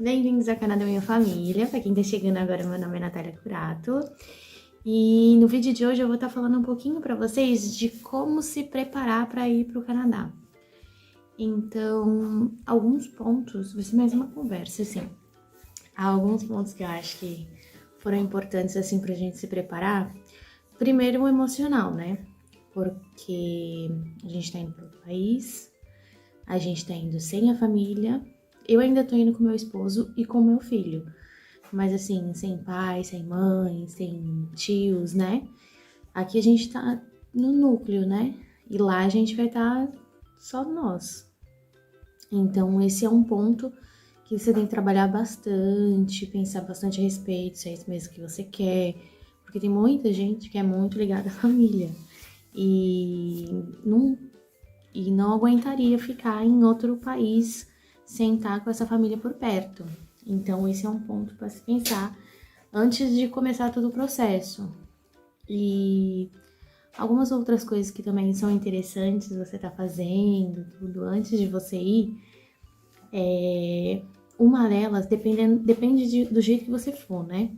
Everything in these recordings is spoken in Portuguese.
Bem-vindos ao canal da minha família. Para quem tá chegando agora, meu nome é Natália Curato. E no vídeo de hoje eu vou estar falando um pouquinho para vocês de como se preparar para ir para o Canadá. Então, alguns pontos, vai ser mais uma conversa, assim. Há alguns pontos que eu acho que foram importantes, assim, pra gente se preparar. Primeiro, o emocional, né? Porque a gente tá indo para outro país, a gente tá indo sem a família. Eu ainda tô indo com meu esposo e com meu filho. Mas assim, sem pai, sem mãe, sem tios, né? Aqui a gente tá no núcleo, né? E lá a gente vai estar só nós. Então esse é um ponto que você tem que trabalhar bastante, pensar bastante a respeito, se é isso mesmo que você quer. Porque tem muita gente que é muito ligada à família. E não aguentaria ficar em outro país sem estar com essa família por perto. Então, esse é um ponto para se pensar antes de começar todo o processo. E algumas outras coisas que também são interessantes você tá fazendo, tudo, antes de você ir, uma delas depende do jeito que você for, né?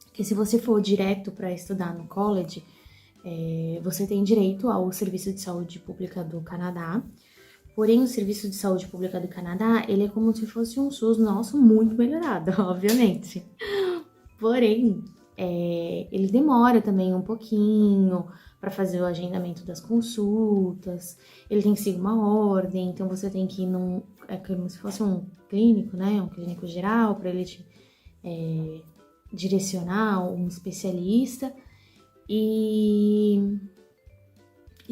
Porque se você for direto para estudar no college, você tem direito ao Serviço de Saúde Pública do Canadá. Porém, o Serviço de Saúde Pública do Canadá, ele é como se fosse um SUS nosso muito melhorado, obviamente. Porém, ele demora também um pouquinho para fazer o agendamento das consultas, ele tem que seguir uma ordem, então você tem que ir é como se fosse um clínico, né? Um clínico geral, para ele te direcionar um especialista. E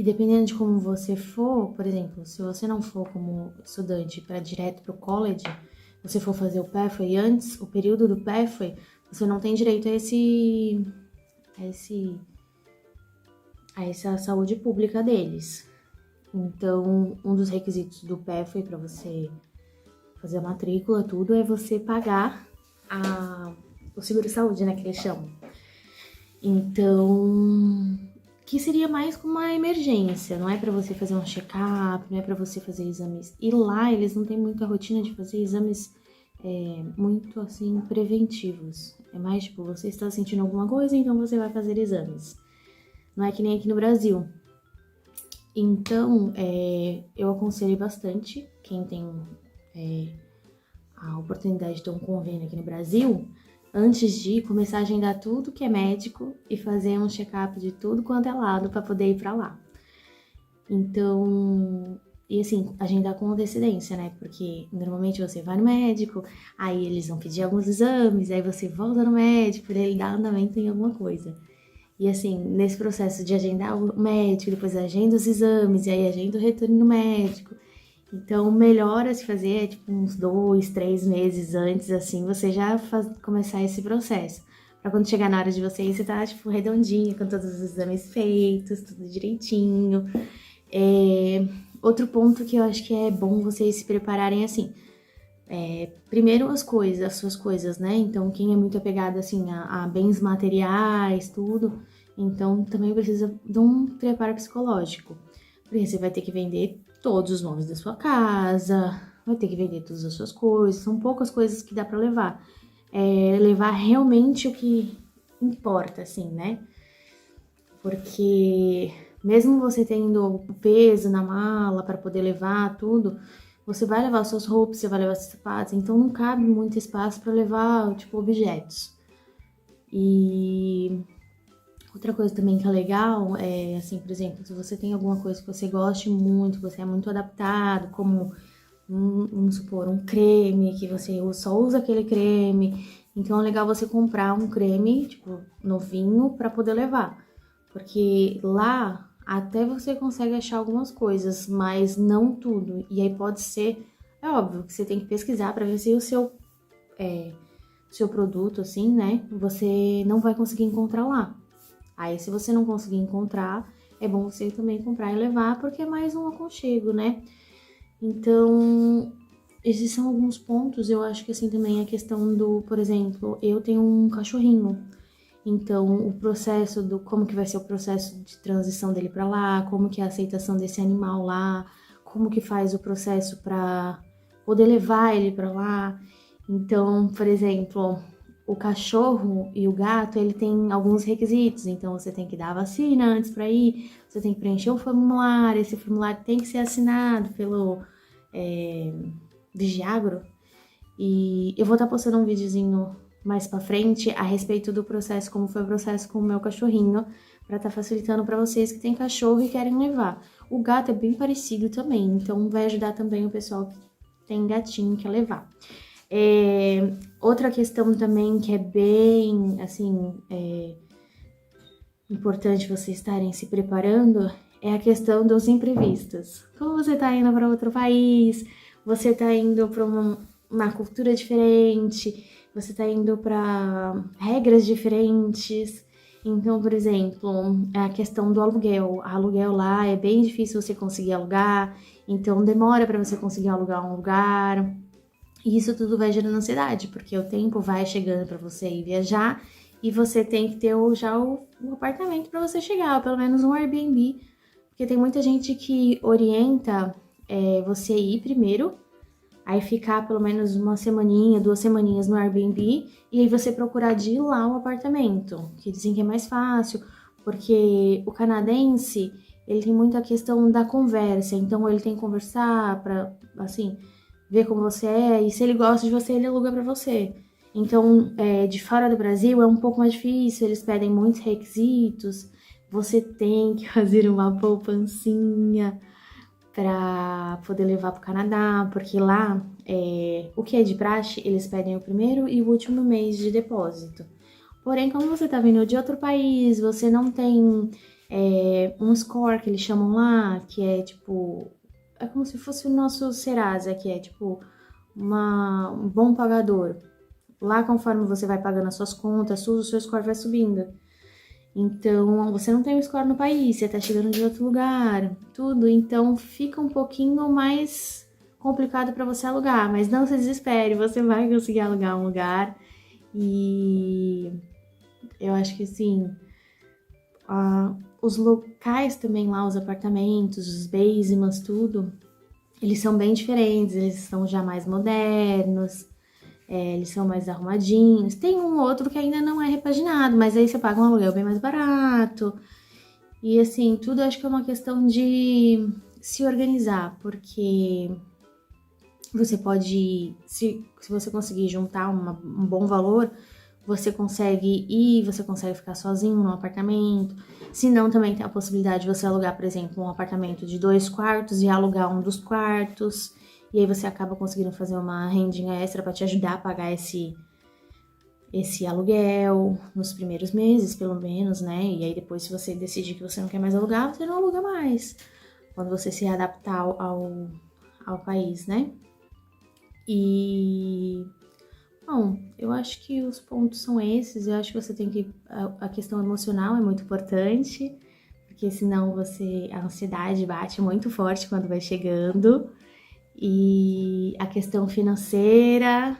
dependendo de como você for, por exemplo, se você não for como estudante para direto para o college, você for fazer o pathway antes, o período do pathway, você não tem direito a essa saúde pública deles. Então, um dos requisitos do pathway para você fazer a matrícula, tudo, é você pagar o seguro-saúde, né, que eles chamam. Então, que seria mais como uma emergência, não é para você fazer um check-up, não é para você fazer exames. E lá eles não têm muita rotina de fazer exames muito assim preventivos. É mais tipo, você está sentindo alguma coisa, então você vai fazer exames. Não é que nem aqui no Brasil. Então, eu aconselho bastante quem tem a oportunidade de ter um convênio aqui no Brasil, antes de começar a agendar tudo que é médico e fazer um check-up de tudo quanto é lado para poder ir para lá. Então, e assim, agendar com antecedência, né? Porque normalmente você vai no médico, aí eles vão pedir alguns exames, aí você volta no médico para ele dar andamento em alguma coisa. E assim, nesse processo de agendar o médico, depois agenda os exames, e aí agenda o retorno no médico. Então, o melhor a se fazer é tipo uns 2, 3 meses antes, assim, você já começar esse processo. Pra quando chegar na hora de você ir, você tá, tipo, redondinha, com todos os exames feitos, tudo direitinho. Outro ponto que eu acho que é bom vocês se prepararem, assim, primeiro as suas coisas, né? Então, quem é muito apegado, assim, a bens materiais, tudo, então também precisa de um preparo psicológico. Porque você vai ter que vender todos os móveis da sua casa, vai ter que vender todas as suas coisas, são poucas coisas que dá pra levar. Levar realmente o que importa, assim, né? Porque mesmo você tendo o peso na mala para poder levar tudo, você vai levar suas roupas, você vai levar seus sapatos, então não cabe muito espaço para levar, tipo, objetos. E outra coisa também que é legal é, assim, por exemplo, se você tem alguma coisa que você goste muito, você é muito adaptado, como, vamos supor, um creme, que você só usa aquele creme, então é legal você comprar um creme, tipo, novinho, pra poder levar. Porque lá, até você consegue achar algumas coisas, mas não tudo. E aí pode ser, é óbvio que você tem que pesquisar pra ver se o seu produto, assim, né, você não vai conseguir encontrar lá. Aí, se você não conseguir encontrar, é bom você também comprar e levar, porque é mais um aconchego, né? Então, esses são alguns pontos. Eu acho que, assim, também a questão do, por exemplo, eu tenho um cachorrinho. Então, o processo como que vai ser o processo de transição dele para lá, como que é a aceitação desse animal lá, como que faz o processo para poder levar ele para lá. Então, por exemplo, o cachorro e o gato, ele tem alguns requisitos. Então, você tem que dar a vacina antes para ir, você tem que preencher um formulário, esse formulário tem que ser assinado pelo Vigiagro. E eu vou estar postando um videozinho mais pra frente a respeito do processo, como foi o processo com o meu cachorrinho, pra estar facilitando pra vocês que tem cachorro e querem levar. O gato é bem parecido também, então vai ajudar também o pessoal que tem gatinho que quer levar. Outra questão também que é bem, assim, importante vocês estarem se preparando é a questão dos imprevistos. Como você tá indo para outro país, você tá indo para uma cultura diferente, você tá indo para regras diferentes. Então, por exemplo, a questão do aluguel. A aluguel lá é bem difícil você conseguir alugar, então demora para você conseguir alugar um lugar. E isso tudo vai gerando ansiedade, porque o tempo vai chegando para você ir viajar e você tem que ter já o apartamento para você chegar, ou pelo menos um Airbnb, porque tem muita gente que orienta você ir primeiro, aí ficar pelo menos uma semaninha, 2 semaninhas no Airbnb, e aí você procurar de lá um apartamento, que dizem que é mais fácil, porque o canadense, ele tem muito a questão da conversa, então ele tem que conversar para, assim, ver como você é, e se ele gosta de você, ele aluga para você. Então, de fora do Brasil é um pouco mais difícil, eles pedem muitos requisitos, você tem que fazer uma poupancinha para poder levar para o Canadá, porque lá, o que é de praxe, eles pedem o primeiro e o último mês de depósito. Porém, como você tá vindo de outro país, você não tem um score que eles chamam lá, que é tipo. É como se fosse o nosso Serasa, que é tipo um bom pagador. Lá, conforme você vai pagando as suas contas, o seu score vai subindo. Então, você não tem um score no país, você tá chegando de outro lugar, tudo. Então, fica um pouquinho mais complicado para você alugar. Mas não se desespere, você vai conseguir alugar um lugar. E eu acho que assim, os locais também lá, os apartamentos, os basements, tudo, eles são bem diferentes, eles são já mais modernos, eles são mais arrumadinhos. Tem um outro que ainda não é repaginado, mas aí você paga um aluguel bem mais barato. E assim, tudo acho que é uma questão de se organizar, porque você pode, se você conseguir juntar um bom valor, você consegue ir, você consegue ficar sozinho num apartamento. Se não, também tem a possibilidade de você alugar, por exemplo, um apartamento de 2 quartos e alugar um dos quartos. E aí você acaba conseguindo fazer uma rendinha extra para te ajudar a pagar esse aluguel nos primeiros meses, pelo menos, né? E aí depois, se você decidir que você não quer mais alugar, você não aluga mais. Quando você se adaptar ao país, né? E bom, eu acho que os pontos são esses. Eu acho que você tem que. A questão emocional é muito importante, porque senão a ansiedade bate muito forte quando vai chegando. E a questão financeira.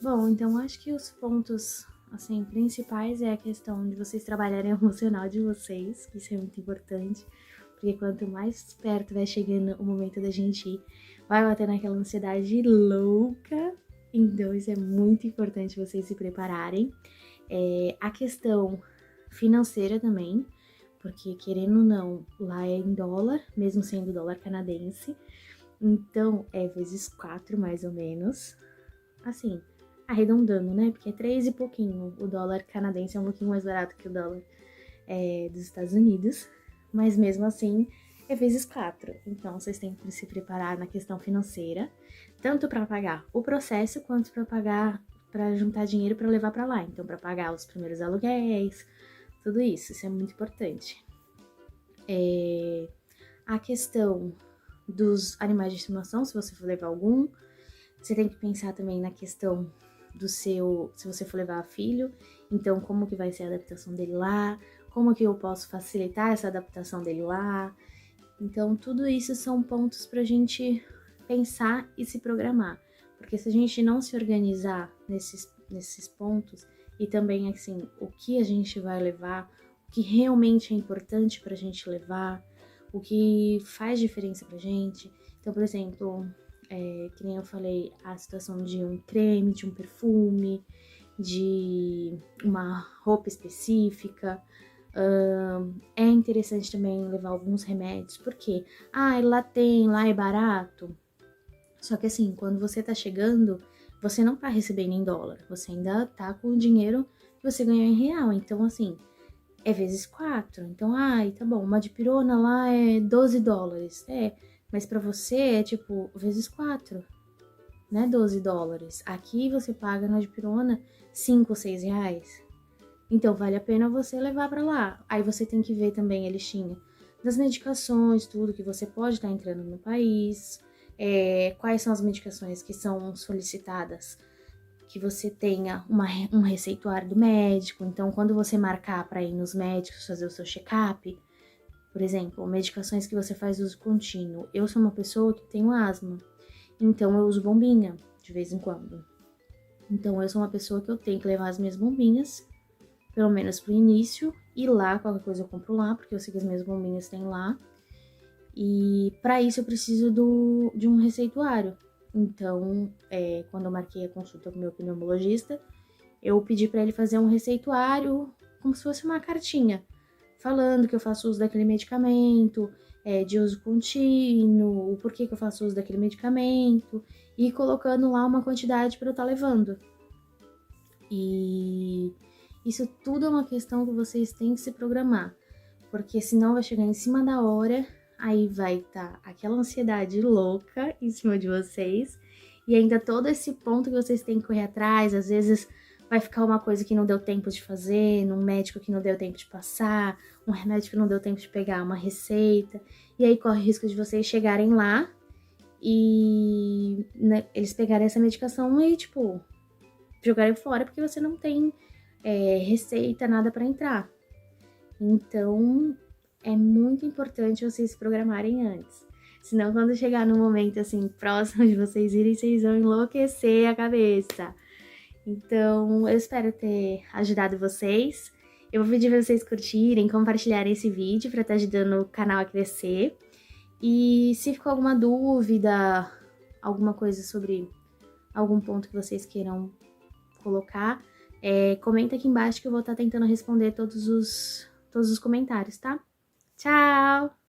Bom, então acho que os pontos assim principais é a questão de vocês trabalharem o emocional de vocês, que isso é muito importante, porque quanto mais perto vai chegando o momento da gente ir, vai bater naquela ansiedade louca. Então isso é muito importante vocês se prepararem. A questão financeira também, porque querendo ou não, lá é em dólar, mesmo sendo dólar canadense. Então é vezes 4 mais ou menos. Assim, arredondando, né? Porque é 3 e pouquinho. O dólar canadense é um pouquinho mais barato que o dólar dos Estados Unidos. Mas mesmo assim, é vezes 4. Então, vocês têm que se preparar na questão financeira, tanto para pagar o processo, quanto para pagar, para juntar dinheiro para levar para lá. Então, para pagar os primeiros aluguéis, tudo isso. Isso é muito importante. A questão dos animais de estimação, se você for levar algum, você tem que pensar também na questão se você for levar filho, então como que vai ser a adaptação dele lá, como que eu posso facilitar essa adaptação dele lá. Então tudo isso são pontos pra gente pensar e se programar, porque se a gente não se organizar nesses pontos, e também assim, o que a gente vai levar, o que realmente é importante pra gente levar, o que faz diferença pra gente. Então, por exemplo, que nem eu falei, a situação de um creme, de um perfume, de uma roupa específica. É interessante também levar alguns remédios, porque lá é barato. Só que assim, quando você tá chegando, você não tá recebendo em dólar, você ainda tá com o dinheiro que você ganhou em real. Então, assim, é vezes 4. Então, tá bom, uma dipirona lá é $12. Mas pra você é tipo vezes 4, né? $12. Aqui você paga na dipirona 5 ou 6 reais. Então, vale a pena você levar pra lá. Aí você tem que ver também a listinha das medicações, tudo que você pode estar entrando no país, quais são as medicações que são solicitadas, que você tenha um receituário do médico. Então, quando você marcar para ir nos médicos fazer o seu check-up, por exemplo, medicações que você faz uso contínuo. Eu sou uma pessoa que tenho asma, então eu uso bombinha de vez em quando. Então, eu sou uma pessoa que eu tenho que levar as minhas bombinhas, pelo menos pro início, e lá, qualquer coisa eu compro lá, porque eu sei que as minhas bombinhas tem lá. E para isso eu preciso de um receituário. Então, quando eu marquei a consulta com o meu pneumologista, eu pedi para ele fazer um receituário, como se fosse uma cartinha, falando que eu faço uso daquele medicamento, de uso contínuo, o porquê que eu faço uso daquele medicamento, e colocando lá uma quantidade para eu estar levando. E isso tudo é uma questão que vocês têm que se programar, porque senão vai chegar em cima da hora, aí vai estar aquela ansiedade louca em cima de vocês, e ainda todo esse ponto que vocês têm que correr atrás, às vezes vai ficar uma coisa que não deu tempo de fazer, num médico que não deu tempo de passar, um remédio que não deu tempo de pegar, uma receita, e aí corre o risco de vocês chegarem lá e, né, eles pegarem essa medicação e, tipo, jogarem fora porque você não tem receita, nada para entrar. Então, é muito importante vocês se programarem antes. Senão, quando chegar no momento, assim, próximo de vocês irem, vocês vão enlouquecer a cabeça. Então, eu espero ter ajudado vocês. Eu vou pedir pra vocês curtirem, compartilharem esse vídeo para estar ajudando o canal a crescer. E se ficou alguma dúvida, alguma coisa sobre algum ponto que vocês queiram colocar, comenta aqui embaixo que eu vou estar tentando responder todos os comentários, tá? Tchau!